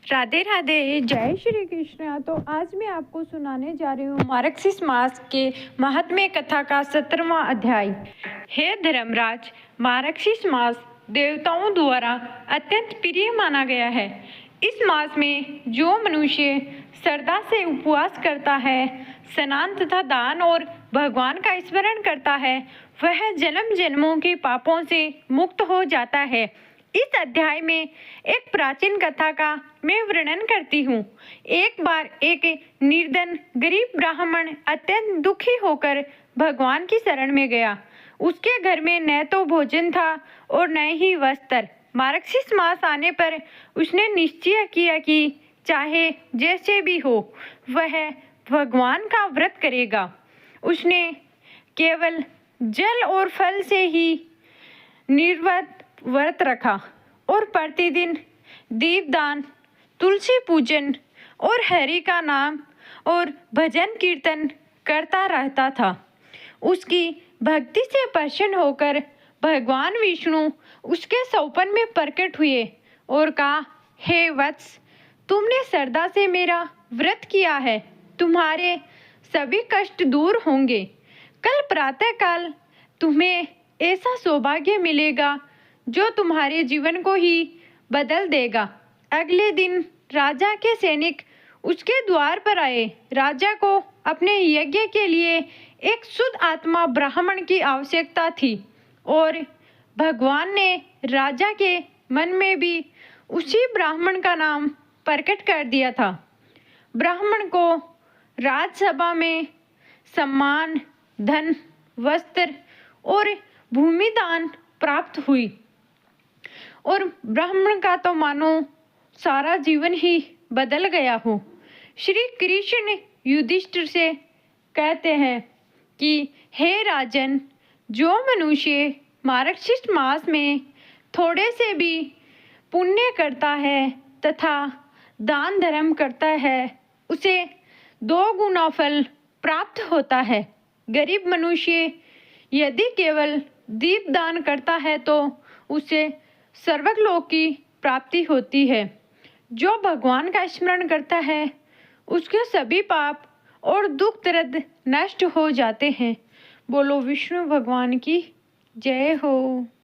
राधे राधे, जय श्री कृष्ण। तो आज मैं आपको सुनाने जा रही हूँ मार्गशीर्ष मास के महात्म्य कथा का 17वां अध्याय। हे धर्मराज, मार्गशीर्ष मास देवताओं द्वारा अत्यंत प्रिय माना गया है। इस मास में जो मनुष्य श्रद्धा से उपवास करता है, स्नान तथा दान और भगवान का स्मरण करता है, वह जन्म जन्मों के पापों से मुक्त हो जाता है। इस अध्याय में एक प्राचीन कथा का मैं वर्णन करती हूँ। एक बार एक निर्धन गरीब ब्राह्मण अत्यंत दुखी होकर भगवान की शरण में गया। उसके घर में न तो भोजन था और न ही वस्त्र। मार्गशीर्ष मास आने पर उसने निश्चय किया कि चाहे जैसे भी हो वह भगवान का व्रत करेगा। उसने केवल जल और फल से ही निर्वत व्रत रखा और प्रतिदिन दीपदान, तुलसी पूजन और हरि का नाम और भजन कीर्तन करता रहता था। उसकी भक्ति से प्रसन्न होकर भगवान विष्णु उसके सौपन में प्रकट हुए और कहा, हे वत्स, तुमने श्रद्धा से मेरा व्रत किया है, तुम्हारे सभी कष्ट दूर होंगे। कल प्रातःकाल तुम्हें ऐसा सौभाग्य मिलेगा जो तुम्हारे जीवन को ही बदल देगा। अगले दिन राजा के सैनिक उसके द्वार पर आए। राजा को अपने यज्ञ के लिए एक शुद्ध आत्मा ब्राह्मण की आवश्यकता थी और भगवान ने राजा के मन में भी उसी ब्राह्मण का नाम प्रकट कर दिया था। ब्राह्मण को राजसभा में सम्मान, धन, वस्त्र और भूमि दान प्राप्त हुई और ब्राह्मण का तो मानो सारा जीवन ही बदल गया हो। श्री कृष्ण युधिष्ठिर से कहते हैं कि हे राजन, जो मनुष्य मार्गशीर्ष मास में थोड़े से भी पुण्य करता है तथा दान धर्म करता है, उसे 2 गुना फल प्राप्त होता है। गरीब मनुष्य यदि केवल दीपदान करता है तो उसे स्वर्गलोक की प्राप्ति होती है। जो भगवान का स्मरण करता है उसके सभी पाप और दुख दर्द नष्ट हो जाते हैं। बोलो विष्णु भगवान की जय हो।